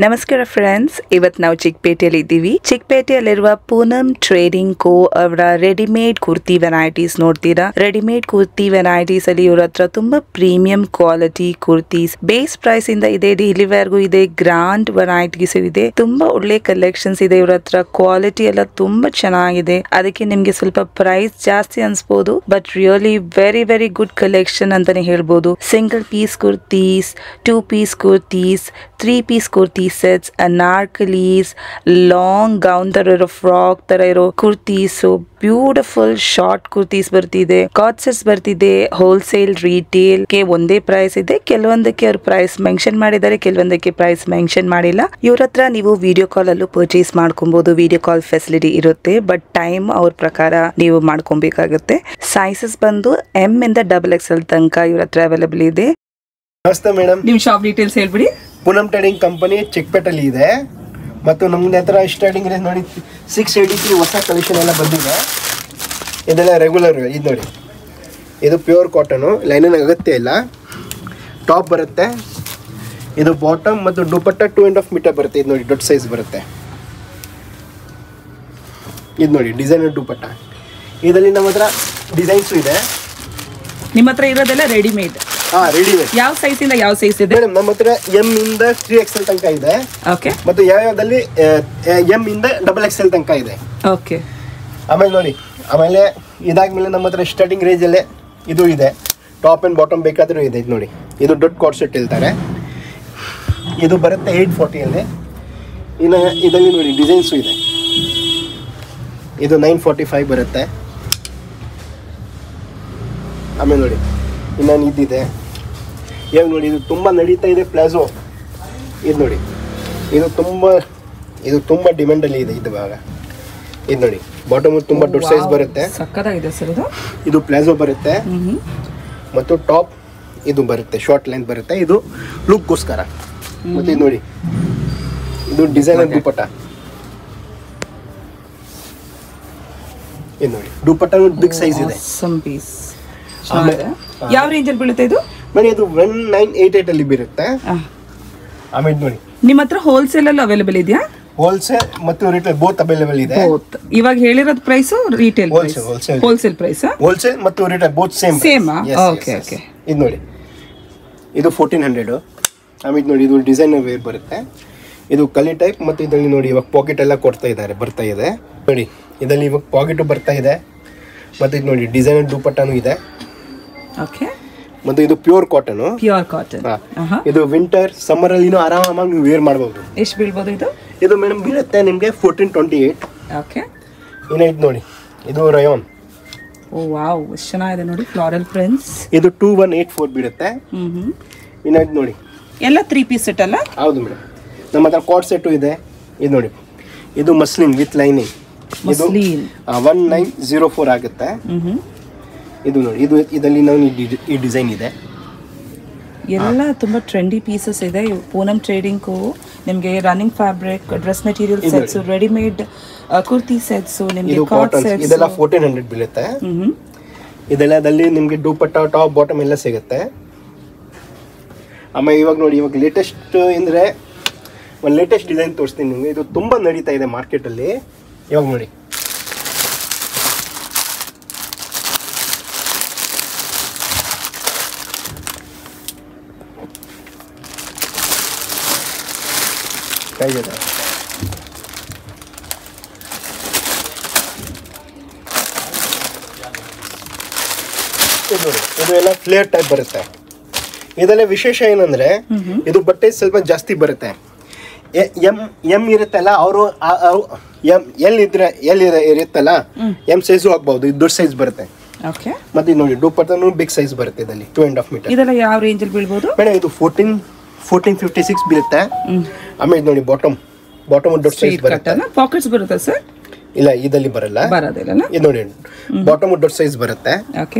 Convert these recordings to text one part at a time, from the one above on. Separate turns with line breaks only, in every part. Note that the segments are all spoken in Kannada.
ನಮಸ್ಕಾರ ಫ್ರೆಂಡ್ಸ್, ಇವತ್ತು ನಾವು ಚಿಕ್ಕಪೇಟೆಯಲ್ಲಿ ಇದ್ದೀವಿ. ಚಿಕ್ಕಪೇಟೆಯಲ್ಲಿರುವ ಪೂನಂ ಟ್ರೇಡಿಂಗ್ ಕೋ ಅವರ ರೆಡಿಮೇಡ್ ಕುರ್ತಿ ವೆರೈಟೀಸ್ ನೋಡ್ತೀರಾ. ರೆಡಿಮೇಡ್ ಕುರ್ತಿ ವೆರೈಟೀಸ್ ಅಲ್ಲಿ ಇವ್ರ ಹತ್ರ ತುಂಬಾ premium quality kurtis base price ಇಂದ ಇದೆ, ಡೈಲಿ ವೇರ್ಗೂ ಇದೆ, ಗ್ರಾಂಡ್ ವೆರೈಟೀಸ್ ಇದೆ. ತುಂಬಾ ಒಳ್ಳೆ ಕಲೆಕ್ಷನ್ಸ್ ಇದೆ ಇವ್ರ ಹತ್ರ. ಕ್ವಾಲಿಟಿ ಎಲ್ಲ ತುಂಬಾ ಚೆನ್ನಾಗಿದೆ. ಅದಕ್ಕೆ ನಿಮ್ಗೆ ಸ್ವಲ್ಪ ಪ್ರೈಸ್ ಜಾಸ್ತಿ ಅನ್ಸ್ಬೋದು, but really very very good collection ಅಂತಾನೆ ಹೇಳ್ಬೋದು. Single piece kurtis, 2 piece kurtis, 3 piece kurtis sets, anarkalis, long gown ತರ ಇರೋ, ಫ್ರಾಕ್ ತರ ಇರೋ ಕುರ್ತೀಸ್, ಬ್ಯೂಟಿಫುಲ್ ಶಾರ್ಟ್ ಕುರ್ತೀಸ್ ಬರ್ತಿದೆ, ಕಾರ್ಡ್ ಸೆಟ್ಸ್ ಬರ್ತಿದೆ. ಹೋಲ್ಸೇಲ್ ರಿಟೇಲ್ ಗೆ ಒಂದೇ ಪ್ರೈಸ್ ಇದೆ. ಕೆಲವೊಂದಕ್ಕೆ ಅವ್ರ ಪ್ರೈಸ್ ಮೆನ್ಷನ್ ಮಾಡಿದ್ದಾರೆ, ಕೆಲವೊಂದಕ್ಕೆ ಪ್ರೈಸ್ ಮೆನ್ಷನ್ ಮಾಡಿಲ್ಲ. ಇವ್ರ ಹತ್ರ ನೀವು ವಿಡಿಯೋ ಕಾಲ್ ಅಲ್ಲೂ ಪರ್ಚೇಸ್ ಮಾಡ್ಕೊಬಹುದು. ವಿಡಿಯೋ ಕಾಲ್ ಫೆಸಿಲಿಟಿ ಇರುತ್ತೆ, ಬಟ್ ಟೈಮ್ ಅವ್ರ ಪ್ರಕಾರ ನೀವು ಮಾಡ್ಕೊಬೇಕಾಗುತ್ತೆ. ಸೈಜಸ್ ಬಂದು M ಇಂದ XXL ತನಕ ಇವ್ರ ಹತ್ರ ಅವೈಲೇಬಲ್ ಇದೆ.
ನಮಸ್ತೆ ಮೇಡಮ್,
ನಿಮ್ ಶಾಪ್ ಡೀಟೇಲ್ಸ್ ಹೇಳ್ಬಿಡಿ.
ಪೂನಂ ಟ್ರೇಡಿಂಗ್ ಕಂಪನಿ ಚಿಕ್ಕಪೇಟೆಯಲ್ಲಿ ಇದೆ ಮತ್ತು ನಮ್ದು ಹತ್ರ ಸ್ಟಾರ್ಟಿಂಗ್ ರೇಂಜ್ ನೋಡಿ 683 ಹೊಸ ಕಲೆಕ್ಷನ್ ಎಲ್ಲ ಬಂದಿದೆ. ಇದೆಲ್ಲ ರೆಗ್ಯುಲರ್. ಇದು ನೋಡಿ, ಇದು ಪ್ಯೂರ್ ಕಾಟನು, ಲೈನಿನ ಅಗತ್ಯ ಇಲ್ಲ. ಟಾಪ್ ಬರುತ್ತೆ, ಇದು ಬಾಟಮ್ ಮತ್ತು ದುಪಟ್ಟ 2.5 ಮೀಟರ್ ಬರುತ್ತೆ. ಇದು ನೋಡಿ ದೊಡ್ಡ ಸೈಜ್ ಬರುತ್ತೆ. ಇದು ನೋಡಿ ಡಿಸೈನರ್ ದುಪಟ್ಟ. ಇದರಲ್ಲಿ ನಮ್ಮ ಹತ್ರ ಡಿಸೈನ್ಸು ಇದೆ.
ನಿಮ್ಮ ಹತ್ರ ಇರೋದೆಲ್ಲ ರೆಡಿಮೇಡ್?
ರೆಡಿಮೇಡ್.
ಯಾವ ಸೈಜ್ ಇಂದ ಯಾವ ಸೈಜ್ ಇದೆ
ಮೇಡಮ್? ನಮ್ಮ ಹತ್ರ M ಇಂದ 3XL ತನಕ ಇದೆ.
ಓಕೆ.
ಮತ್ತು ಯಾವ್ಯಾವ್ದಲ್ಲಿ M ಇಂದ XXL ತನಕ ಇದೆ.
ಓಕೆ.
ಆಮೇಲೆ ನೋಡಿ, ಆಮೇಲೆ ಇದಾದ್ಮೇಲೆ ನಮ್ಮ ಹತ್ರ ಸ್ಟಾರ್ಟಿಂಗ್ ರೇಂಜಲ್ಲೇ ಇದು ಇದೆ. ಟಾಪ್ ಆ್ಯಂಡ್ ಬಾಟಮ್ ಬೇಕಾದರೂ ಇದೆ. ಇದು ನೋಡಿ, ಇದು ದೊಡ್ಡ ಕಾರ್ಡ್ ಸೆಟ್ ಹೇಳ್ತಾರೆ. ಇದು ಬರುತ್ತೆ 840ಅಲ್ಲಿ. ಇನ್ನು ಇದರಲ್ಲಿ ನೋಡಿ ಡಿಸೈನ್ಸು ಇದೆ. ಇದು 945 ಬರುತ್ತೆ. ಆಮೇಲೆ ನೋಡಿ ಇನ್ನೊಂದು ಇದಿದೆ. ಇವಾಗ ನೋಡಿ, ಇದು ತುಂಬ ನಡೀತಾ ಇದೆ ಪ್ಲಾಜೋ. ಇದು ನೋಡಿ, ಇದು ತುಂಬ ಡಿಮ್ಯಾಂಡಲ್ಲಿ ಇದೆ. ಇದು ಭಾಗ ಇದು ನೋಡಿ, ಬಾಟಮ್ ತುಂಬ ದೊಡ್ಡ ಸೈಜ್ ಬರುತ್ತೆ.
ಸಕ್ಕತ್ತಾಗಿದೆ ಸರ್ ಇದು.
ಇದು ಪ್ಲಾಜೋ ಬರುತ್ತೆ ಮತ್ತು ಟಾಪ್ ಇದು ಬರುತ್ತೆ, ಶಾರ್ಟ್ ಲೆಂತ್ ಬರುತ್ತೆ. ಇದು ಲುಕ್ಗೋಸ್ಕರ. ಮತ್ತು ಇದು ನೋಡಿ, ಇದು ಡಿಸೈನರ್ ದುಪಟ್ಟ. ಇದು ನೋಡಿ ದುಪಟ್ಟ ಬಿಗ್ ಸೈಜ್ ಇದೆ.
ಯಾವ ರೇಂಜ್ ಅಲ್ಲಿ ಬೀಳುತ್ತೆ ಇದು?
ಮೇಡಮ್ ಇದು 1988 ಅಲ್ಲಿ ಬರುತ್ತೆ. ಆಮೇಲೆ ನೋಡಿ,
ನಿಮ್ಮ ಹತ್ರ ಹೋಲ್ಸೇಲ್ ಅಲ್ಲಿ ಅವೈಲೇಬಲ್ ಇದೆಯಾ?
ಹೋಲ್ಸೇಲ್ ಮತ್ತು ರಿಟೇಲ್ ಬೋತ್ ಅವೈಲೇಬಲ್ ಇದೆ.
ಇವಾಗ ಹೇಳಿರೋದು price retail wholesale price.
Wholesale ಮತ್ತು retail both same. Okay okay. ಇದು ನೋಡಿ, ಇದು 1400. ಆಮೇಲೆ ನೋಡಿ, ಇದು ಡಿಸೈನರ್ ವೇರ್ ಬರುತ್ತೆ. ಇದು ಕಲಿ ಟೈಪ್. ಮತ್ತು ಇದರಲ್ಲಿ ನೋಡಿ ಇವಾಗ ಪಾಕೆಟ್ ಎಲ್ಲ ಬರ್ತಾ ಇದೆ ನೋಡಿ. ಇದರಲ್ಲಿ ಇವಾಗ ಪಾಕೆಟು ಬರ್ತಾ ಇದೆ. ಮತ್ತು ಇದು ನೋಡಿ ಡಿಸೈನರ್ ದುಪಟ್ಟನೂ ಇದೆ.
ಓಕೆ.
ಮತ್ತು ಇದು ಪ್ಯೂರ್ ಕಾಟನ್. ಇದು ವಿಂಟರ್ ಸಮ್ಮರ್ ಅಲ್ಲಿ ಆರಾಮಾಗಿ ನೀವು ವೇರ್ ಮಾಡಬಹುದು.
ಎಷ್ಟು ಬೀಳ್ಬೋದು ಇದು?
ಇದು ಮೇಡಮ್ ಬೀಳುತ್ತೆ ನಿಮಗೆ 1428.
ಓಕೆ.
ಇನ್ನು ಇದು ನೋಡಿ, ಇದು ರಯೋನ್.
ಓ ವಾವ್, ಎಷ್ಟು ಚೆನ್ನಾಗಿದೆ ನೋಡಿ, ಫ್ಲೋರಲ್ ಪ್ರಿಂಟ್ಸ್.
ಇದು 2184 ಬೀಳುತ್ತೆ. ಇನ್ನು ಇದು ನೋಡಿ,
ಎಲ್ಲ 3 ಪೀಸ್ ಸೆಟ್ ಅಲ್ಲ?
ಹೌದು ಮೇಡಮ್. ನಮ್ಮ ಹತ್ರ ಕಾರ್ಡ್ ಸೆಟ್ಟು ಇದೆ. ಇದು ನೋಡಿ, ಇದು ಮಸ್ಲಿನ್ ವಿತ್ ಲೈನಿಂಗ್. ಇದು 1904 ಆಗುತ್ತೆ. ಇದು ನೋಡಿ, ಇದರಲ್ಲಿ ನಾವು ಈ ಡಿಸೈನ್ ಇದೆ.
ಎಲ್ಲ ತುಂಬಾ ಟ್ರೆಂಡಿ ಪೀಸಸ್ ಇದೆ. ಪೂನಂ ಟ್ರೇಡಿಂಗ್ ಕೋ ನಿಮಗೆ running fabric, dress material sets, readymade kurti sets, ನಿಮಗೆ ಕಾರ್ಡ್ ಸೆಟ್ಸ್, ಇದೆಲ್ಲ
1400 ಬೀಳುತ್ತೆ. ಇದೆಲ್ಲದಲ್ಲಿ ನಿಮಗೆ ದುಪಟ್ಟ, ಟಾಪ್, ಬಾಟಮ್ ಎಲ್ಲ ಸಿಗುತ್ತೆ. ಆಮೇಲೆ ಇವಾಗ ನೋಡಿ, ಇವಾಗ ಲೇಟೆಸ್ಟ್ ಅಂದರೆ ಒಂದು ಲೇಟೆಸ್ಟ್ ಡಿಸೈನ್ ತೋರಿಸ್ತೀನಿ ನಿಮಗೆ. ಇದು ತುಂಬ ನಡೀತಾ ಇದೆ ಮಾರ್ಕೆಟಲ್ಲಿ. ಇವಾಗ ನೋಡಿ, ಹೇಗಿದೆ ಇದು ನೋಡಿ, ಇದು ಎಲ್ಲ ಫ್ಲೇರ್ ಟೈಪ್ ಬರುತ್ತೆ. ಇದೆಲ್ಲ ವಿಶೇಷ ಏನಂದ್ರೆ, ಇದು ಬಟ್ಟೆ ಸ್ವಲ್ಪ ಜಾಸ್ತಿ ಬರುತ್ತೆ. ಎಂ ಇರುತ್ತಲ್ಲ, ಅವರು ಎಲ್ ಇರುತ್ತಲ್ಲ, M ಸೈಜು ಆಗ್ಬಹುದು. ಇದು ದೊಡ್ಡ ಸೈಜ್ ಬರುತ್ತೆ. ಮತ್ತೆ ಇದು ನೋಡಿ ದುಪಟ್ಟನು ಬಿಗ್ ಸೈಜ್ ಬರುತ್ತೆ. ಇದರಲ್ಲಿ 2.5 ಮೀಟರ್.
ಇದೆಲ್ಲ ಯಾವ ರೇಂಜ್ ಅಲ್ಲಿ ಬೀಳ್ಬೋದು
ಮೇಡಮ್? ಇದು 1456 ಬೀಳುತ್ತೆ. ಆಮೇಲೆ ನೋಡಿ, ಬಾಟಮ್ ದೊಡ್ಡ ಸೈಜ್ ಬರುತ್ತೆ.
ಪಾಕೆಟ್ಸ್ ಬರುತ್ತೆ ಸರ್?
ಇಲ್ಲ, ಇದರಲ್ಲಿ ಬರಲ್ಲ. ಇದು ನೋಡಿ, ಬಾಟಮ್ ದೊಡ್ಡ ಸೈಜ್ ಬರುತ್ತೆ.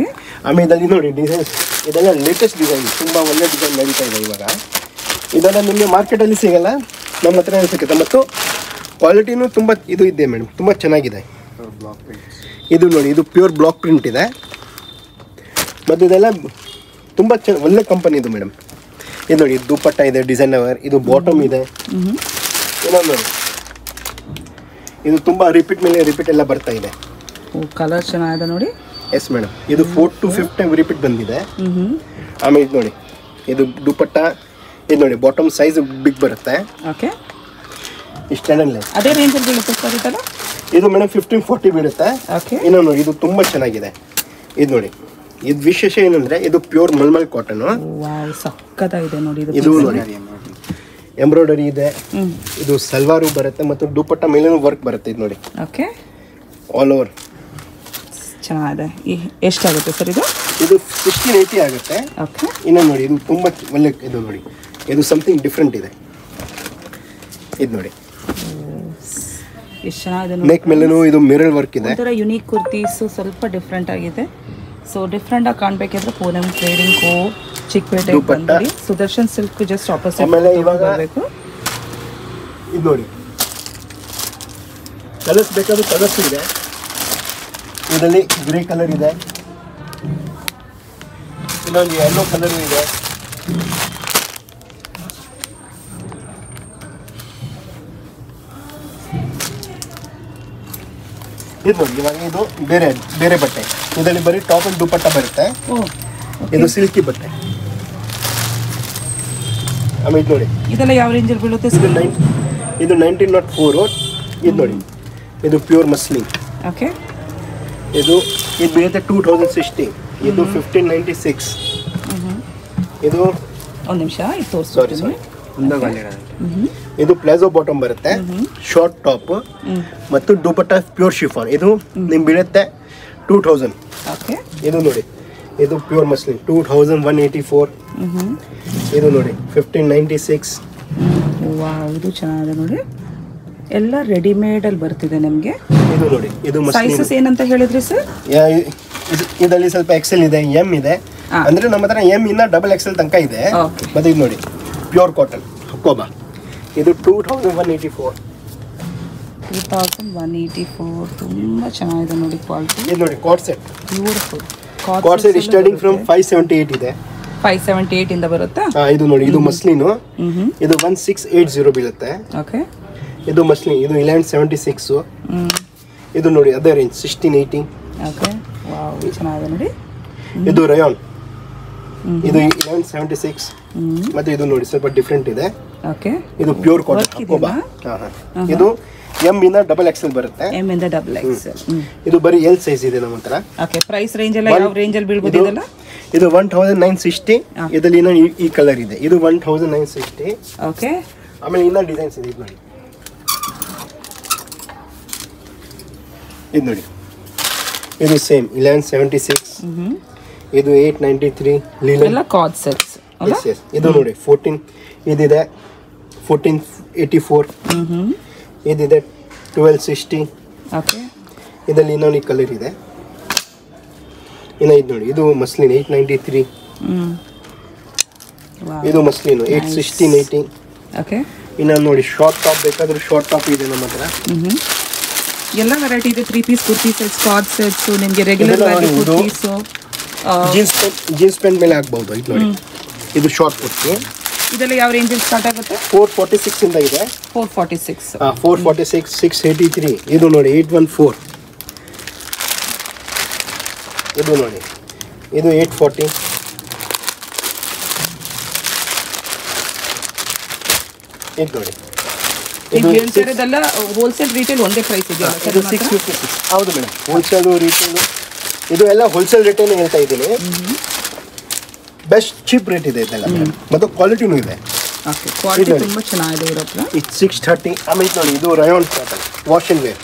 ಆಮೇಲೆ ಇದರಲ್ಲಿ ನೋಡಿ ಡಿಸೈನ್ಸ್, ಇದೆಲ್ಲ ಲೇಟೆಸ್ಟ್ ಡಿಸೈನ್, ತುಂಬಾ ಒಳ್ಳೆ ಡಿಸೈನ್ ನಡೀತಾ ಇದೆ ಇವಾಗ. ಇದೆಲ್ಲ ನಿಮಗೆ ಮಾರ್ಕೆಟಲ್ಲಿ ಸಿಗಲ್ಲ, ನಮ್ಮ ಹತ್ರ ಸಿಗುತ್ತೆ. ಮತ್ತು ಕ್ವಾಲಿಟಿನೂ ತುಂಬ ಇದು ಇದೆ ಮೇಡಮ್, ತುಂಬ ಚೆನ್ನಾಗಿದೆ. ಇದು ನೋಡಿ, ಇದು ಪ್ಯೂರ್ ಬ್ಲಾಕ್ ಪ್ರಿಂಟ್ ಇದೆ. ಮತ್ತು ಇದೆಲ್ಲ ತುಂಬ ಒಳ್ಳೆ ಕಂಪನಿ ಇದು ಮೇಡಮ್. ಇದು ನೋಡಿ ದುಪ್ಪಟ್ಟ ಇದೆ ಡಿಸೈನರ್, ಇದು ಬಾಟಮ್ ಇದೆ. ಇನ್ನೊಂದು ನೋಡಿ, ಇದು ತುಂಬಾ ರಿಪೀಟ್ ಮೇಲೆ ರಿಪೀಟ್ ಎಲ್ಲ ಬರ್ತಾ ಇದೆ.
ಕಲರ್ ಚೆನ್ನಾಗಿದೆ ನೋಡಿ.
ಎಸ್ ಮೇಡಮ್, ಇದು 4 to 5 ಟೈಮ್ ರಿಪೀಟ್ ಬಂದಿದೆ. ಆಮೇಲೆ ಇದು ನೋಡಿ, ಇದು ದುಪ್ಪಟ್ಟ, ಇದು ನೋಡಿ ಬಾಟಮ್ ಸೈಜ್ ಬಿಗ್ ಬರುತ್ತೆ.
ಓಕೆ,
ಇಷ್ಟೇನಲ್ಲ
ಅದೇ ರೇಂಜ್ ಅಲ್ಲಿ ಬೀಳುತ್ತೆ ಸರ್ ಇದೆಲ್ಲ.
ಇದು ಮೇಡಮ್ 1540 ಬೀಳುತ್ತೆ.
ಓಕೆ,
ಇನ್ನೊಂದು ನೋಡಿ, ಇದು ತುಂಬಾ ಚೆನ್ನಾಗಿದೆ. ಇದು ನೋಡಿ, ಇದು ವಿಶೇಷ ಏನಂದ್ರೆ ಇದು ಪ್ಯೂರ್ ಮಲ್ಮಲ್ ಕಾಟನ್.
ವಾವ್, ಸಕ್ಕತ್ತಾಗಿದೆ ನೋಡಿ.
ಇದು ನೋಡಿ ಎಂಬ್ರಾಯ್ಡರಿ ಇದೆ. ಇದು ಸಲ್ವಾರು ಬರುತ್ತೆ ಮತ್ತು ದುಪ್ಪಟ್ಟ ಮೇಲೇನು ವರ್ಕ್ ಬರುತ್ತೆ. ಇದು ನೋಡಿ,
ಓಕೆ,
ಆಲ್ ಓವರ್
ಚೆನ್ನಾಗಿದೆ. ಎಷ್ಟಾಗುತ್ತೆ ಸರ್ ಇದು?
ಇದು 1680 ಆಗುತ್ತೆ.
ಓಕೆ,
ಇನ್ನೊಂದು ನೋಡಿ, ಇದು ತುಂಬ ಒಳ್ಳೆ, ಇದು ನೋಡಿ, ಇದು ಸಮಥಿಂಗ್ ಡಿಫ್ರೆಂಟ್ ಇದೆ. ಇದು ನೋಡಿ,
ಎಷ್ಟು ಚೆನ್ನಾಗಿದೆ.
ನೆಕ್ ಮೇಲೇನು ಇದು ಮಿರರ್ ವರ್ಕ್ ಇದೆ.
ಒಂಥರ ಯುನೀಕ್ ಕುರ್ತೀಸು, ಸ್ವಲ್ಪ ಡಿಫ್ರೆಂಟ್ ಆಗಿದೆ. ಸೊ ಡಿಫ್ರೆಂಟ್ ಆಗಿ ಕಾಣಬೇಕಿದ್ರೆ ಪೂನಂ ಟ್ರೇಡಿಂಗ್ ಕೋ ಚಿಕ್ಕಪೇಟೆ ಬಂದ್ಬಿಡಿ. Sudarshan silk just opposite.
ಆಮೇಲೆ ಇವಾಗ ಬರಬೇಕು. ಇದು ನೋಡಿ, ಕಲರ್ಸ್ ಬೇಕಾದ್ರೂ ಕಲರ್ಸ್ ಇದೆ. ಇದರಲ್ಲಿ ಗ್ರೇ ಕಲರ್ ಇದೆ, ಇನ್ನೊಂದು ಯೆಲ್ಲೋ ಕಲರ್ ಇದೆ. ಇದು ನೋಡಿ, ಇವಾಗ ಇದು ಬೇರೆ ಬೇರೆ ಬಟ್ಟೆ. ಇದರಲ್ಲಿ ಬರೀ ಟಾಪ್ ಅಂಡ್ ದುಪ್ಪಟ್ಟ ಬರುತ್ತೆ. ಇದು ಸಿಲ್ಕಿ ಬಟ್ಟೆ. ಆಮೇಲೆ ಇದು ನೋಡಿ,
ಇದೆಲ್ಲ ಯಾವ ರೇಂಜಲ್ಲಿ ಬೀಳುತ್ತೆ?
ಇದು 1904. ಇದು ನೋಡಿ, ಇದು ಪ್ಯೂರ್ ಮಸ್ಲಿನ್.
ಓಕೆ,
ಇದು ಬೀಳುತ್ತೆ 2060. ಇದು 1596. ಇದು
ಒಂದು ನಿಮಿಷ ಇದು ತೋರಿಸ್ತೀನಿ.
ಇದು ಪ್ಲಾಜೋ ಬಾಟಮ್ ಬರುತ್ತೆ, ಶಾರ್ಟ್ ಟಾಪ್ ಮತ್ತು ದುಪಟ್ಟ ಪ್ಯೂರ್ ಶಿಫಾನ್. ಇದು ನಿಮ್ಗೆ ಬೀಳುತ್ತೆ 2000.
ಓಕೆ,
ಇದು ನೋಡಿ, ಇದು ಪ್ಯೂರ್ ಮಸ್ಲಿನ್ 2184. ಇದು ನೋಡಿ 1596.
ವಾವ್, ಇದು ಚೆನ್ನಾಗಿದೆ ನೋಡಿ. ಎಲ್ಲ ರೆಡಿಮೇಡ್ ಅಲ್ಲಿ ಬರ್ತಿದೆ ನಿಮಗೆ.
ಇದು ನೋಡಿ, ಇದು
ಸೈಜಸ್ ಏನಂತ ಹೇಳಿದ್ರಿ ಸರ್?
ಇದರಲ್ಲಿ ಸ್ವಲ್ಪ ಎಕ್ಸೆಲ್ ಇದೆ, ಎಮ್ ಇದೆ. ಅಂದ್ರೆ ನಮ್ಮ ಹತ್ರ ಎಮ್ ಇಂದ ಡಬಲ್ ಎಕ್ಸೆಲ್ ತನಕ ಇದೆ. ಮತ್ತೆ ಇದು ನೋಡಿ, ಪ್ಯೂರ್ ಕಾಟನ್ ಹಕೋಬಾ. ಇದು 2184.
2184 ತುಂಬಾ ಚೆನ್ನಾಗಿದೆ ನೋಡಿ ಕ್ವಾಲಿಟಿ.
ಇದು ನೋಡಿ cot set,
beautiful
cot set starting from 578 ಇದೆ.
578 ಇಂದ ಬರುತ್ತಾ?
ಇದು ನೋಡಿ, ಇದು ಮಸ್ಲಿನ್. ಇದು 1680 ಬೀಳುತ್ತೆ.
ಓಕೆ,
ಇದು ಮಸ್ಲಿನ್, ಇದು 1176. ಇದು ನೋಡಿ ಅದೇ ರೇಂಜ್ 1680.
ಓಕೆ, ವಾವ್, ಚೆನ್ನಾಗಿದೆ ನೋಡಿ.
ಇದು ರಯಾನ್, ಇದು 1176. ಮತ್ತೆ ಇದು ನೋಡಿ ಸ್ವಲ್ಪ ಡಿಫ್ರೆಂಟ್ ಇದೆ.
ಓಕೆ,
ಇದು ಪ್ಯೂರ್ ಕಾಟನ್ ಹಕೋಬಾ. ಇದು ಎಮ್ ಇಂದ ಡಬಲ್ ಎಕ್ಸೆಲ್ ಬರುತ್ತೆ.
ಎಮ್ ಇಂದ ಡಬಲ್ ಎಕ್ಸೆಲ್.
ಇದು ಬರೀ ಎಲ್ ಸೈಜ್ ಇದೆ ನಮ್ಮ ಹತ್ರ.
ಓಕೆ, ಪ್ರೈಸ್ ರೇಂಜ್ ಎಲ್ಲ ಯಾವ ರೇಂಜ್ ಅಲ್ಲಿ ಬೀಳ್ಬೋದು ಇದೆಲ್ಲ?
ಇದು 1960. ಇದರಲ್ಲಿ ಇನ್ನೂ ಈ ಕಲರ್ ಇದೆ, ಇದು 1960.
ಓಕೆ,
ಆಮೇಲೆ ಇನ್ನೂ ಡಿಸೈನ್ಸ್ ಇದೆ. ಇದು ನೋಡಿ, ಇದು ನೋಡಿ, ಇದು ಸೇಮ್ 1176. ಇದು 893 ಲೀಲನ್.
ಎಲ್ಲ ಕಾರ್ಡ್ ಸೆಟ್ಸ್ ಅಲ್ಲ?
ಇದು ನೋಡಿ 14 ಇದಿದೆ, 1484. ಇದಿದೆ 1260.
ಓಕೆ,
ಇದರಲ್ಲಿ ಇನ್ನೊಂದು ಕಲರ್ ಇದೆ. ಇನ್ನು ಇದು ನೋಡಿ, ಇದು ಮಸ್ಲಿನ್ 893. ಇದು ಮಸ್ಲಿನ್ 81680.
ಓಕೆ,
ಇನ್ನೊಂದು ನೋಡಿ, ಶಾರ್ಟ್ ಟಾಪ್ ಬೇಕಾದ್ರೆ ಶಾರ್ಟ್ ಟಾಪ್ ಇದೆ ನಮ್ಮ ಹತ್ರ.
ಎಲ್ಲ ವೆರೈಟಿ ಇದೆ. 3 piece kurti sets, co-ord sets, ನಿಮಗೆ ರೆಗ್ಯುಲರ್ ಕುರ್ತೀಸ್,
ಜೀನ್ಸ್ ಪ್ಯಾಂಟ್ ಮೇಲೆ ಹಾಕ್ಬಹುದು. ಇದು ನೋಡಿ, ಇದು ಶಾರ್ಟ್ ಕುರ್ತಿ.
ಇದೆಲ್ಲ ಯಾವ ರೇಂಜ್ ಅಲ್ಲಿ ಸ್ಟಾರ್ಟ್ ಆಗುತ್ತೆ?
446 ಇಂದ ಇದೆ.
446.
446, 683. ಇದು ನೋಡಿ 814. ಇದು ನೋಡಿ, ಇದು 840. ಇದು ನೋಡಿ,
ಇದು ಹೇಳ್ತಿರೋದೆಲ್ಲ ಹೋಲ್ಸೇಲ್ ರಿಟೇಲ್ ಒಂದೇ ಪ್ರೈಸ್ ಇದೆಯಲ್ಲ ಸರ್?
ಇದು 656. ಹೌದು ಮೇಡಮ್, ಹೋಲ್ಸೇಲ್ ರಿಟೇಲ್ ಇದು ಎಲ್ಲ ಹೋಲ್ಸೇಲ್ ರೇಟೇನೆ ಹೇಳ್ತಾ ಇದ್ದೀನಿ. ಬೆಸ್ಟ್ ಚೀಪ್ ರೇಟ್ ಇದೆ ಇದೆಲ್ಲ ಮತ್ತು ಕ್ವಾಲಿಟಿನೂ ಇದೆ.
ಓಕೆ, ಕ್ವಾಲಿಟಿ ತುಂಬಾ ಚೆನ್ನಾಗಿದೆ ಇವ್ರ ಹತ್ರ.
ಇದು 630. ಆಮೇಲೆ ನೋಡಿ, ಇದು rayon cotton wash and wear.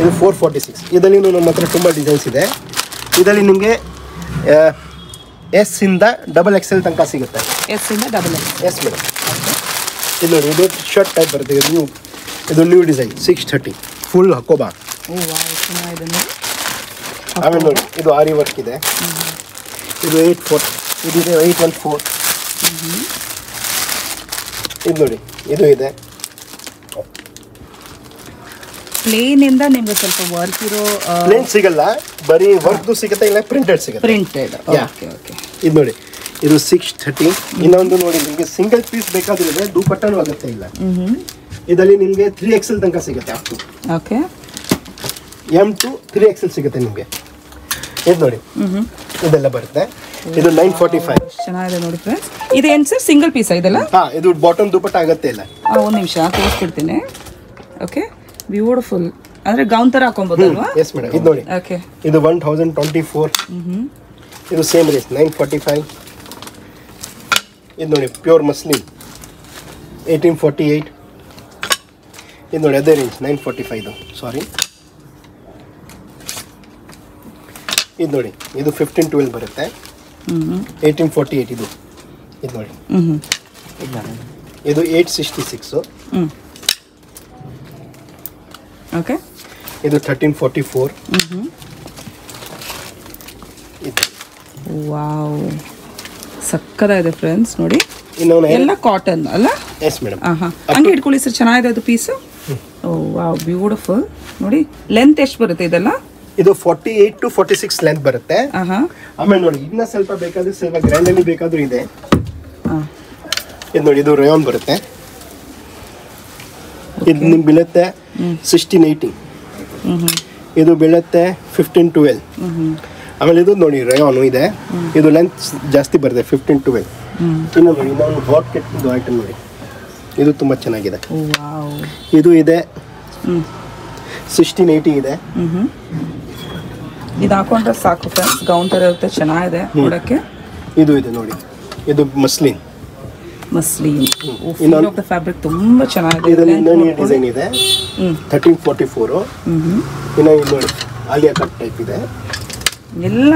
ಇದು 446. ಇದರಲ್ಲಿ ನಮ್ಮ ಹತ್ರ ತುಂಬ ಡಿಸೈನ್ಸ್ ಇದೆ. ಇದರಲ್ಲಿ ನಿಮಗೆ ಎಸ್ ಇಂದ ಡಬಲ್ ಎಕ್ಸೆಲ್ ತನಕ ಸಿಗುತ್ತೆ.
ಎಸ್ ಇಂದ ಡಬಲ್ ಎಕ್ಸೆಲ್.
Yes madam. ಇದು ನೋಡಿ, ಇದು ಶರ್ಟ್ ಟೈಪ್ ಬರುತ್ತೆ. ಇದು ನ್ಯೂ ಡಿಸೈನ್ 630 ಫುಲ್ ಹಕೋಬಾ.
ಓ ವಾವ್, ಚೆನ್ನಾಗಿದೆ ನೋಡಿ.
ಆಮೇಲೆ ನೋಡಿ, ಇದು ಆರಿ ವರ್ಕ್ ಇದೆ. ಇದು 840. ಇದಿದೆ 814. ಇದು ನೋಡಿ, ಇದು ಇದೆ.
ಪ್ಲೇನ್ ಇಂದ ನಿಮ್ಗೆ ಸ್ವಲ್ಪ ವರ್ಕ್ ಇರೋ
ಪ್ಲೇನ್ ಸಿಗಲ್ಲ, ಬರೀ ವರ್ಕ್ದು ಸಿಗುತ್ತೆ, ಇಲ್ಲ ಪ್ರಿಂಟೆಡ್ ಸಿಗುತ್ತೆ.
ಪ್ರಿಂಟೆಡ್. Okay okay.
ಇದು ನೋಡಿ, ಇದು 630. ಇನ್ನೊಂದು ನೋಡಿ ನಿಮಗೆ ಸಿಂಗಲ್ ಪೀಸ್ ಬೇಕಾದ್ರೆ ದುಪಟ್ಟನೂ ಆಗುತ್ತೆ ಇಲ್ಲ. ಇದರಲ್ಲಿ ನಿಮಗೆ 3XL ತನಕ ಸಿಗುತ್ತೆ. Up to
okay
M to 3XL ಸಿಗುತ್ತೆ ನಿಮಗೆ. ಇದು ನೋಡಿ ಇದೆಲ್ಲ ಬರುತ್ತೆ. ಇದು 945.
ಚೆನ್ನಾಗಿದೆ ನೋಡಿ ಫ್ರೆಂಡ್ಸ್. ಇದೇನು ಸರ್ ಸಿಂಗಲ್ ಪೀಸ್ ಇದೆಲ್ಲ?
ಇದು ಬಾಟಮ್ ದುಪಟ್ಟ ಆಗುತ್ತೆ ಇಲ್ಲ.
ಒಂದು ನಿಮಿಷ ತೋರಿಸ್ಬಿಡ್ತೀನಿ. Okay beautiful. ಅಂದ್ರೆ ಗೌನ್ ತರ ಹಾಕೊಬೋದಲ್ವಾ?
Yes madam. ಇದು ನೋಡಿ
ಓಕೆ
ಇದು 1024. ಇದು ಸೇಮ್ ರೇಟ್ 945. ಇದು ನೋಡಿ ಪ್ಯೂರ್ ಮಸ್ಲಿನ್ 1848. ಇದು ನೋಡಿ ಅದೇ ರೇಂಜ್ 945 ಇದು. ಸಾರಿ ಇದು ನೋಡಿ ಇದು 1512 ಬರುತ್ತೆ. 1848 ಇದು. ಇದು ನೋಡಿ ಇದು 866.
ಓಕೆ
ಇದು 1344.
ವಾವ್ ಸಕ್ಕದಾಗಿದೆ ಫ್ರೆಂಡ್ಸ್ ನೋಡಿ.
ಇನ್ನೊಂದು
ಎಲ್ಲ ಕಾಟನ್ ಅಲ್ಲ?
Yes madam.
ಹಂಗೆ ಇಟ್ಕೊಳ್ಳಿ ಸರ್, ಚೆನ್ನಾಗಿದೆ ಅದು ಪೀಸು. ಓ ವಾವ್ ಬ್ಯೂಟಿಫುಲ್. ನೋಡಿ ಲೆಂತ್ ಎಷ್ಟು ಬರುತ್ತೆ ಇದೆಲ್ಲ?
ಇದು 48 to 46 ಲೆಂತ್ ಬರುತ್ತೆ. ಆಮೇಲೆ ನೋಡಿ ಇನ್ನ ಸ್ವಲ್ಪ ಬೇಕಾದ್ರೆ ಸ್ವಲ್ಪ ಗ್ರ್ಯಾಂಡ್ ಅಲ್ಲಿ ಬೇಕಾದ್ರೂ ಇದೆ. ಇದು ನೋಡಿ ಇದು ರೇಯಾನ್ ಬರುತ್ತೆ. ಇದು ನಿಮ್ಗೆ ಬೀಳುತ್ತೆ 1680. ಇದು ಬೀಳುತ್ತೆ 1512. ಆಮೇಲೆ ಇದು ನೋಡಿ ರೇಯಾನು ಇದೆ. ಇದು ಲೆಂತ್ ಜಾಸ್ತಿ ಬರುತ್ತೆ 1512. ಇನ್ನು ನೋಡಿ ಇನ್ನೊಂದು ಹಾಟ್ ಕೆಟ್ ಐಟಮ್ ನೋಡಿ, ಇದು ತುಂಬ ಚೆನ್ನಾಗಿದೆ. ಇದು ಇದೆ 1680 ಇದೆ.
ಇದು ಹಾಕೊಂಡ್ರೆ ಸಾಕು ಫ್ರೆಂಡ್ಸ್, ಗೌನ್ ಥರ ಇರುತ್ತೆ, ಚೆನ್ನಾಗಿದೆ ನೋಡೋಕ್ಕೆ.
ಇದು ಇದೆ ನೋಡಿ, ಇದು ಮಸ್ಲಿನ್.
ಇನ್ನೊಂದು ಫ್ಯಾಬ್ರಿಕ್ ತುಂಬ ಚೆನ್ನಾಗಿದೆ.
ಇದರಲ್ಲಿ ಇನ್ನೊಂದು ಡಿಸೈನ್ ಇದೆ 1344. ಇನ್ನು ಇದು ನೋಡಿ ಆಲಿಯಾ ಕಟ್ ಟೈಪ್ ಇದೆ.
ಎಲ್ಲ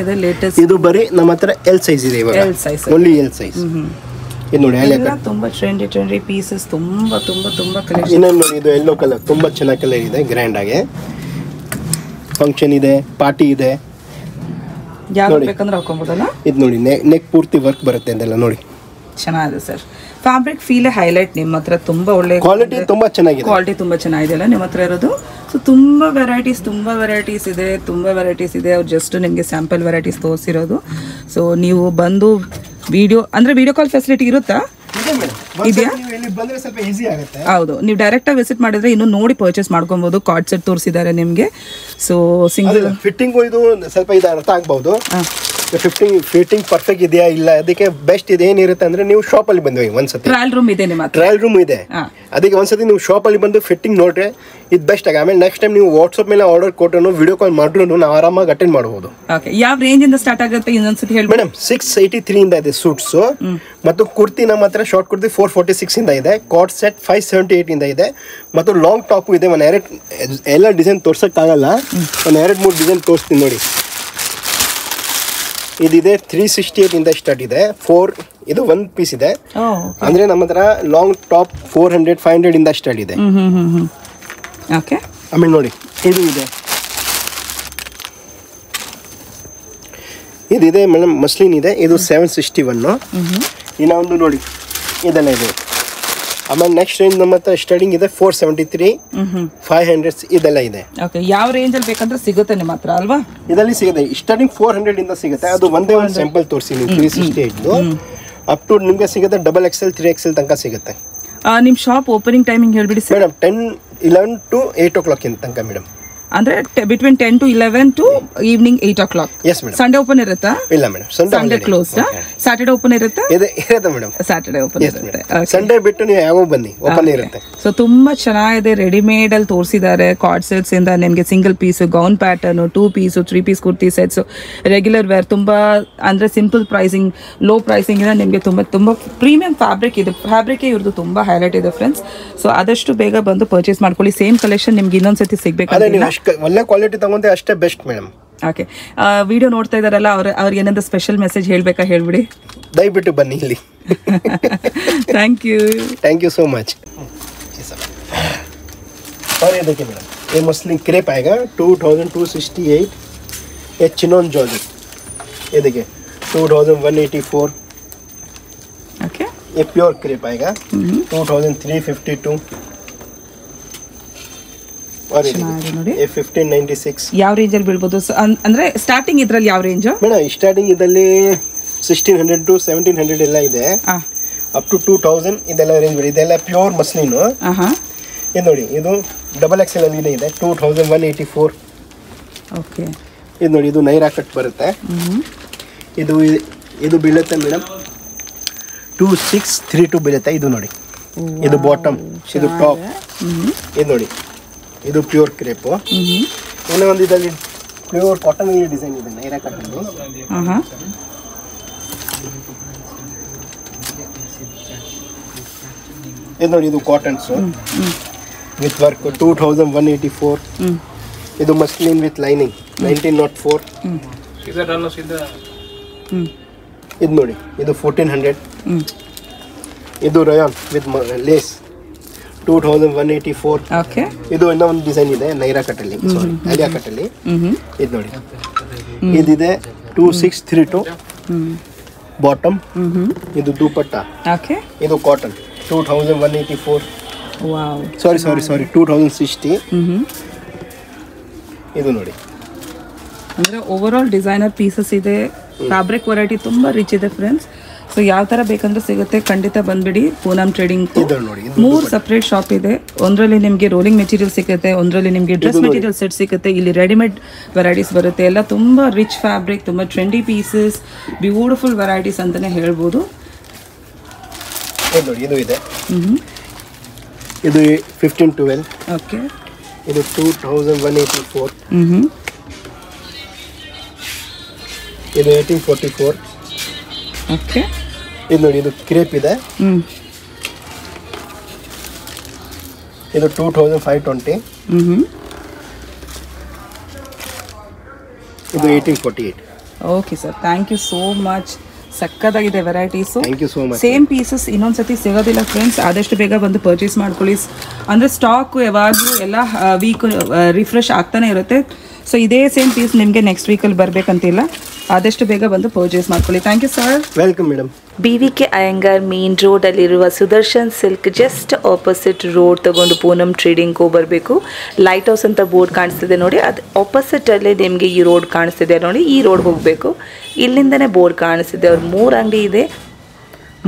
ಇದೆ ಲೇಟೆಸ್ಟ್.
ಇದು ಬರೀ ನಮ್ಮ ಹತ್ರ ಎಲ್ ಸೈಜ್ ಇದೆ ಇವಾಗ,
L size,
only L size. ಇದು ನೋಡಿ
ಎಲ್ಲ ತುಂಬಾ ಟ್ರೆಂಡಿ ಪೀಸಸ್, ತುಂಬಾ ಕಲೆಕ್ಷನ್.
ಇನ್ನೊಂದು ನೋಡಿ ಇದು ಯೆಲ್ಲೋ ಕಲರ್, ತುಂಬಾ ಚೆನ್ನಾಗಿ ಕಲರ್ ಇದೆ, ಗ್ರ್ಯಾಂಡ್ ಆಗಿ ಫಂಕ್ಷನ್ ಇದೆ, ಪಾರ್ಟಿ ಇದೆ,
ಯಾರು ಬೇಕಂದ್ರೆ ಹಾಕೊಬೋದಲ್ಲ.
ಇದು ನೋಡಿ ನೆಕ್ ಪೂರ್ತಿ ವರ್ಕ್ ಬರುತ್ತೆ ಅಂತೆಲ್ಲ ನೋಡಿ,
ಚೆನ್ನಾಗಿದೆ ಸರ್. Fabric feel highlight. ನಿಮ್ಮ ಹತ್ರ ತುಂಬಾ ಒಳ್ಳೆ
ಕ್ವಾಲಿಟಿ, ತುಂಬಾ ಚೆನ್ನಾಗಿದೆ,
ಕ್ವಾಲಿಟಿ ತುಂಬಾ ಚೆನ್ನಾಗಿದೆ ಅಲ್ಲ ನಿಮ್ಮ ಹತ್ರ ಇರೋದು. ಸೊ ತುಂಬಾ ವೆರೈಟೀಸ್ ಇದೆ. ಅವ್ರು ಜಸ್ಟ್ ನಿಮಗೆ ಸ್ಯಾಂಪಲ್ ವೆರೈಟೀಸ್ ತೋರಿಸಿರೋದು. ಸೊ ನೀವು ಬಂದು ವಿಡಿಯೋ ಕಾಲ್ ಫೆಸಿಲಿಟಿ ಇರುತ್ತಾ? ಇದೆಯಾ? ಹೌದು, ನೀವು ಡೈರೆಕ್ಟ್ ಆಗಿ ವಿಸಿಟ್ ಮಾಡಿದ್ರೆ ಇನ್ನು ನೋಡಿ ಪರ್ಚೇಸ್ ಮಾಡ್ಕೊಬಹುದು. ಕಾರ್ಡ್ ಸೆಟ್ ತೋರಿಸಿದ್ದಾರೆ ನಿಮಗೆ. ಸೊ ಸಿಂಗಲ್
ಫಿಟ್ಟಿಂಗ್ ಇದು ಸ್ವಲ್ಪ ಇದು ಅರ್ಥ ಆಗ್ಬಹುದು. ಫಿಟ್ಟಿಂಗ್ ಪರ್ಫೆಕ್ಟ್ ಇದೆಯಾ ಇಲ್ಲ, ಅದಕ್ಕೆ ಬೆಸ್ಟ್ ಇದೆ ಏನಿರುತ್ತೆ ಅಂದ್ರೆ ನೀವು ಶಾಪ್ ಅಲ್ಲಿ ಬಂದ್ವಿ ಒಂದ್ಸತಿ.
ಟ್ರಯಲ್ ರೂಮ್ ಇದೆ ನಿಮ್ಮ ಹತ್ರ?
ಟ್ರಯಲ್ ರೂಮ್ ಇದೆ, ಅದಕ್ಕೆ ಒಂದ್ಸತಿ ನೀವು ಶಾಪ್ ಅಲ್ಲಿ ಬಂದು ಫಿಟ್ಟಿಂಗ್ ನೋಡ್ರೆ ಇದು ಬೆಸ್ಟ್ ಆಗಿ. ಆಮೇಲೆ ನೆಕ್ಸ್ಟ್ ಟೈಮ್ ನೀವು ವಾಟ್ಸ್ಆಪ್ ಮೇಲೆ ಆರ್ಡರ್ ಕೊಟ್ಟರು ವಿಡಿಯೋ ಕಾಲ್ ಮಾಡ್ರು ನಾವು ಆರಾಮಾಗಿ ಅಟೆಂಡ್ ಮಾಡಬಹುದು.
ಯಾವ ರೇಂಜ್ ಇಂದ ಸ್ಟಾರ್ಟ್ ಆಗುತ್ತೆ ಇನ್ನೊಂದ್ಸತಿ ಹೇಳಿ ಮೇಡಮ್?
683 ಇಂದ ಇದೆ ಸೂಟ್ಸ್, ಮತ್ತು ಕುರ್ತಿ ನಮ್ಮ ಹತ್ರ ಶಾರ್ಟ್ ಕುರ್ತಿ 446 ಇಂದ ಇದೆ, ಕಾರ್ಡ್ ಸೆಟ್ 578 ಇಂದ ಇದೆ, ಮತ್ತು ಲಾಂಗ್ ಟಾಪ್ ಇದೆ. ಎಲ್ಲ ಡಿಸೈನ್ ತೋರ್ಸಕ್ಕಾಗಲ್ಲ, 2-3 ಡಿಸೈನ್ ತೋರಿಸ್ತೀನಿ ನೋಡಿ. ಇದಿದೆ 368 ಇಂದ ಸ್ಟಾರ್ಟ್ ಇದೆ. 4 ಇದು ಒಂದು ಪೀಸ್ ಇದೆ, ಅಂದ್ರೆ ನಮ್ಮ ಹತ್ರ ಲಾಂಗ್ ಟಾಪ್ 400-500 ಇಂದ ಸ್ಟಾರ್ಟ್ ಇದೆ. ಆಮೇಲೆ ನೋಡಿ ಇದು ಇದೆ, ಇದಿದೆ ಮೇಡಮ್ ಮಸ್ಲಿನ್ ಇದೆ, ಇದು 761. ಇನ್ನೊಂದು ನೋಡಿ ಇದೆಲ್ಲ ಇದೆ. ಆಮೇಲೆ ನೆಕ್ಸ್ಟ್ ರೇಂಜ್ ನಮ್ಮ ಹತ್ರ ಸ್ಟಾರ್ಟಿಂಗ್ ಇದೆ 473, 500 ಇದೆಲ್ಲ ಇದೆ.
ಯಾವ ರೇಂಜ್ ಅಲ್ಲಿ ಬೇಕಂದ್ರೆ ಸಿಗುತ್ತೆ ನಿಮ್ಮ ಹತ್ರ ಅಲ್ವಾ?
ಇದರಲ್ಲಿ ಸಿಗುತ್ತೆ ಸ್ಟಾರ್ಟಿಂಗ್ 400 ಇಂದ ಸಿಗುತ್ತೆ. ಅದು ಒಂದೇ ಒಂದು ಸ್ಯಾಂಪಲ್ ತೋರಿಸಿ ನೀವು 368 ಅಪ್ ಟು ನಿಮಗೆ ಸಿಗುತ್ತೆ XXL 3XL ತನಕ ಸಿಗುತ್ತೆ.
ನಿಮ್ಮ ಶಾಪ್ ಓಪನಿಂಗ್ ಟೈಮಿಂಗ್ ಹೇಳ್ಬಿಡಿ ಸರ್.
ಮೇಡಮ್ 10-11 to 8 o'clock ತನಕ ಮೇಡಮ್.
ಅಂದ್ರೆ between 10 to 11 to evening 8 o'clock.
Yes madam.
Sunday open ಇರುತ್ತಾ?
ಇಲ್ಲ madam,
Sunday closed. Saturday open ಇರುತ್ತಾ?
ಇರುತ್ತೆ ಮೇಡಮ್,
ಸ್ಯಾಟರ್ಡೇ ಓಪನ್ ಇರುತ್ತೆ.
ಸಂಡೇ ಬಿಟ್ಟು ನೀವು ಯಾವಾಗ ಬನ್ನಿ ಓಪನ್ ಇರುತ್ತೆ.
ಸೊ ತುಂಬಾ ಚೆನ್ನಾಗಿದೆ, ರೆಡಿಮೇಡ್ ಅಲ್ಲಿ ತೋರಿಸಿದ್ದಾರೆ. ಕಾರ್ಡ್ ಸೆಟ್ಸ್ ಇಂದ ನಿಮಗೆ single piece, gown pattern, 2 piece, 3 piece kurti sets, regular wear, ತುಂಬಾ ಅಂದ್ರೆ ಸಿಂಪಲ್ ಪ್ರೈಸಿಂಗ್, ಲೋ ಪ್ರೈಸಿಂಗ್ ಇಂದ ನಿಮಗೆ ತುಂಬಾ ಪ್ರೀಮಿಯಂ ಫ್ಯಾಬ್ರಿಕ್ ಇದೆ. ಫ್ಯಾಬ್ರಿಕ್ ಇವ್ರದ್ದು ತುಂಬಾ ಹೈಲೈಟ್ ಇದೆ ಫ್ರೆಂಡ್ಸ್. ಸೊ ಆದಷ್ಟು ಬೇಗ ಬಂದು ಪರ್ಚೇಸ್ ಮಾಡ್ಕೊಳ್ಳಿ. ಸೇಮ್ ಕಲೆಕ್ಷನ್ ನಿಮ್ಗೆ ಇನ್ನೊಂದ್ಸತಿ ಸಿಗ್ಬೇಕಾದ್ರೆ
ಒಳ್ಳೆ ಕ್ವಾಲಿಟಿ ತಗೊಂಡ್ರೆ ಅಷ್ಟೇ ಬೆಸ್ಟ್ ಮೇಡಮ್.
ಓಕೆ, ವಿಡಿಯೋ ನೋಡ್ತಾ ಇದಾರಲ್ಲ ಅವ್ರಿಗೆ ಏನಾದ್ರು ಸ್ಪೆಷಲ್ ಮೆಸೇಜ್ ಹೇಳ್ಬೇಕಾ ಹೇಳ್ಬಿಡಿ.
ದಯವಿಟ್ಟು ಬನ್ನಿ ಇಲ್ಲಿ.
Thank you so much.
और ये देखिए मैडम, ये मसलिन क्रेप आएगा 2268, ये चिनोन जॉर्जेट, ये देखिए 2184.
ओके,
ये प्योर क्रेप आएगा 2352. और ये 1596.
ಯಾವ ರೇಂಜ್ ಅಲ್ಲಿ ಬೀಳ್ಬೋದು ಅಂದ್ರೆ ಸ್ಟಾರ್ಟಿಂಗ್ ಇದ್ರಲ್ಲಿ ಯಾವ ರೇಂಜ್
ಮೇಡಮ್? ಸ್ಟಾರ್ಟಿಂಗ್ ಇದರಲ್ಲಿ 1600 to 1700 ಎಲ್ಲ ಇದೆ, ಅಪ್ ಟು 2000 ಇದೆಲ್ಲ ರೇಂಜ್ ಬರುತ್ತೆ. ಇದೆಲ್ಲ ಪ್ಯೂರ್ ಮಸ್ಲಿನು. ಇದು ನೋಡಿ, ಇದು ಡಬಲ್ ಎಕ್ಸೆಲ್ ಅಲ್ಲಿ ಇದೆ 2184.
ಓಕೆ.
ಇದು ನೋಡಿ, ಇದು ನೈರಾ ಕಟ್ ಬರುತ್ತೆ. ಇದು ಬೀಳುತ್ತೆ ಮೇಡಮ್ 2632 ಬೀಳುತ್ತೆ. ಇದು ನೋಡಿ, ಇದು ಬಾಟಮ್, ಇದು ಟಾಪ್. ಇದು ನೋಡಿ, ಇದು ಪ್ಯೂರ್ ಕ್ರೇಪು. ಇನ್ನೂ ಒಂದು ಇದರಲ್ಲಿ ಪ್ಯೂರ್ ಕಾಟನ್ ಡಿಸೈನ್ ಇದೆ ನೈರಾ ಕಟ್ ಅಲ್ಲಿ. ಇದು ನೋಡಿ, ಇದು ಕಾಟನ್ಸ್ ವಿತ್ ವರ್ಕ್ 2184. ಇದು ಮಸ್ಲಿನ್ ವಿತ್ ಲೈನಿಂಗ್ 1904. ಇದು ನೋಡಿ, ಇದು 1400. ಇದು ರಯಾನ್ ವಿತ್ ಲೇಸ್ 2184.
ಓಕೆ.
ಇದು ಇನ್ನೂ ಒಂದು ಡಿಸೈನ್ ಇದೆ ನೈರಾ ಕಟ್ಟಲ್ಲಿ, ಸಾರಿ ಅಲಿಯಾ ಕಟ್ಟಲ್ಲಿ. ಇದು ನೋಡಿ, ಇದಿದೆ 2632 ಬಾಟಮ್. ಇದು ದುಪಟ್ಟ.
ಓಕೆ.
ಇದು ಕಾಟನ್ 2184.
ವಾವ್.
ಸಾರಿ 2060. ಇದು ನೋಡಿ,
ಅಂದರೆ ಓವರ್ ಆಲ್ ಡಿಸೈನರ್ ಪೀಸಸ್ ಇದೆ. ಫ್ಯಾಬ್ರಿಕ್ ವೆರೈಟಿ ತುಂಬ ರಿಚ್ ಇದೆ ಫ್ರೆಂಡ್ಸ್. ಸೊ ಯಾವ ಥರ ಬೇಕಂದ್ರೆ ಸಿಗುತ್ತೆ, ಖಂಡಿತ ಬಂದ್ಬಿಡಿ ಪೂನಮ್ ಟ್ರೇಡಿಂಗ್. 3 ಸಪ್ರೇಟ್ ಶಾಪ್ ಇದೆ. ಒಂದರಲ್ಲಿ ನಿಮಗೆ ರೋಲಿಂಗ್ ಮೆಟೀರಿಯಲ್ ಸಿಗುತ್ತೆ, ಒಂದರಲ್ಲಿ ನಿಮಗೆ ಡ್ರೆಸ್ ಮೆಟೀರಿಯಲ್ ಸೆಟ್ ಸಿಗುತ್ತೆ, ಇಲ್ಲಿ ರೆಡಿಮೇಡ್ ವೆರೈಟೀಸ್ ಬರುತ್ತೆ. ಎಲ್ಲ ತುಂಬ ರಿಚ್ ಫ್ಯಾಬ್ರಿಕ್, ತುಂಬ ಟ್ರೆಂಡಿ ಪೀಸಸ್, ಬ್ಯೂಟಿಫುಲ್ ವೆರೈಟೀಸ್ ಅಂತಲೇ ಹೇಳ್ಬೋದು.
ಇದು ನೋಡಿ, ಇದು ಇದೆ. ಇದು 1512.
ಓಕೆ.
ಇದು 2184. ಇದು 1844.
ಓಕೆ.
ಇದು ನೋಡಿ, ಇದು ಕ್ರೇಪ್ ಇದೆ. ಇದು 2520. ಇದು 1848.
Okay sir, thank you so much. ಸಕ್ಕದಾಗಿದೆ varieties.
Thank you so much.
Same pieces ಇನ್ನೊಂದ್ಸತಿ ಸಿಗೋದಿಲ್ಲ ಫ್ರೆಂಡ್ಸ್, ಆದಷ್ಟು ಬೇಗ ಬಂದು ಪರ್ಚೇಸ್ ಮಾಡ್ಕೊಳ್ಳಿ. ಅಂದರೆ ಸ್ಟಾಕ್ ಯಾವಾಗಲೂ ಎಲ್ಲ ವೀಕ್ ರಿಫ್ರೆಶ್ ಆಗ್ತಾನೆ ಇರುತ್ತೆ. ಸೊ ಇದೇ ಸೇಮ್ ಪೀಸ್ ನಿಮಗೆ ನೆಕ್ಸ್ಟ್ ವೀಕಲ್ಲಿ ಬರಬೇಕಂತಿಲ್ಲ, ಆದಷ್ಟು ಬೇಗ ಬಂದು ಪರ್ಚೇಸ್ ಮಾಡ್ಕೊಳ್ಳಿ. Thank you sir.
Welcome madam.
BVK Iyengar main ರೋಡಲ್ಲಿರುವ Sudarshan silk just opposite road ತಗೊಂಡು ಪೂನಮ್ ಟ್ರೇಡಿಂಗ್ ಬರಬೇಕು. ಲೈಟ್ ಹೌಸ್ ಅಂತ ಬೋರ್ಡ್ ಕಾಣಿಸ್ತಿದೆ ನೋಡಿ, ಅದು ಆಪೋಸಿಟಲ್ಲೇ ನಿಮಗೆ ಈ ರೋಡ್ ಕಾಣಿಸ್ತಿದೆ ನೋಡಿ, ಈ ರೋಡ್ ಹೋಗಬೇಕು. ಇಲ್ಲಿಂದನೇ ಬೋರ್ಡ್ ಕಾಣಿಸ್ತಿದೆ. ಅವ್ರು 3 ಅಂಗಡಿ ಇದೆ.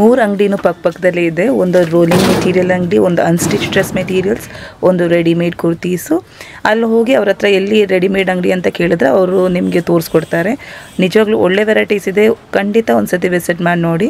3 ಅಂಗಡಿನೂ ಪಕ್ಕದಲ್ಲೇ ಇದೆ. ಒಂದು ರೋಲಿಂಗ್ ಮೆಟೀರಿಯಲ್ ಅಂಗಡಿ, ಒಂದು ಅನ್ಸ್ಟಿಚ್ ಡ್ರೆಸ್ ಮೆಟೀರಿಯಲ್ಸ್, ಒಂದು ರೆಡಿಮೇಡ್ ಕುರ್ತೀಸು. ಅಲ್ಲಿ ಹೋಗಿ ಅವ್ರ ಹತ್ರ ಎಲ್ಲಿ ರೆಡಿಮೇಡ್ ಅಂಗಡಿ ಅಂತ ಕೇಳಿದ್ರೆ ಅವರು ನಿಮಗೆ ತೋರಿಸ್ಕೊಡ್ತಾರೆ. ನಿಜವಾಗ್ಲೂ ಒಳ್ಳೆ ವೆರೈಟೀಸ್ ಇದೆ, ಖಂಡಿತ ಒಂದ್ಸತಿ ವಿಸಿಟ್ ಮಾಡಿ ನೋಡಿ.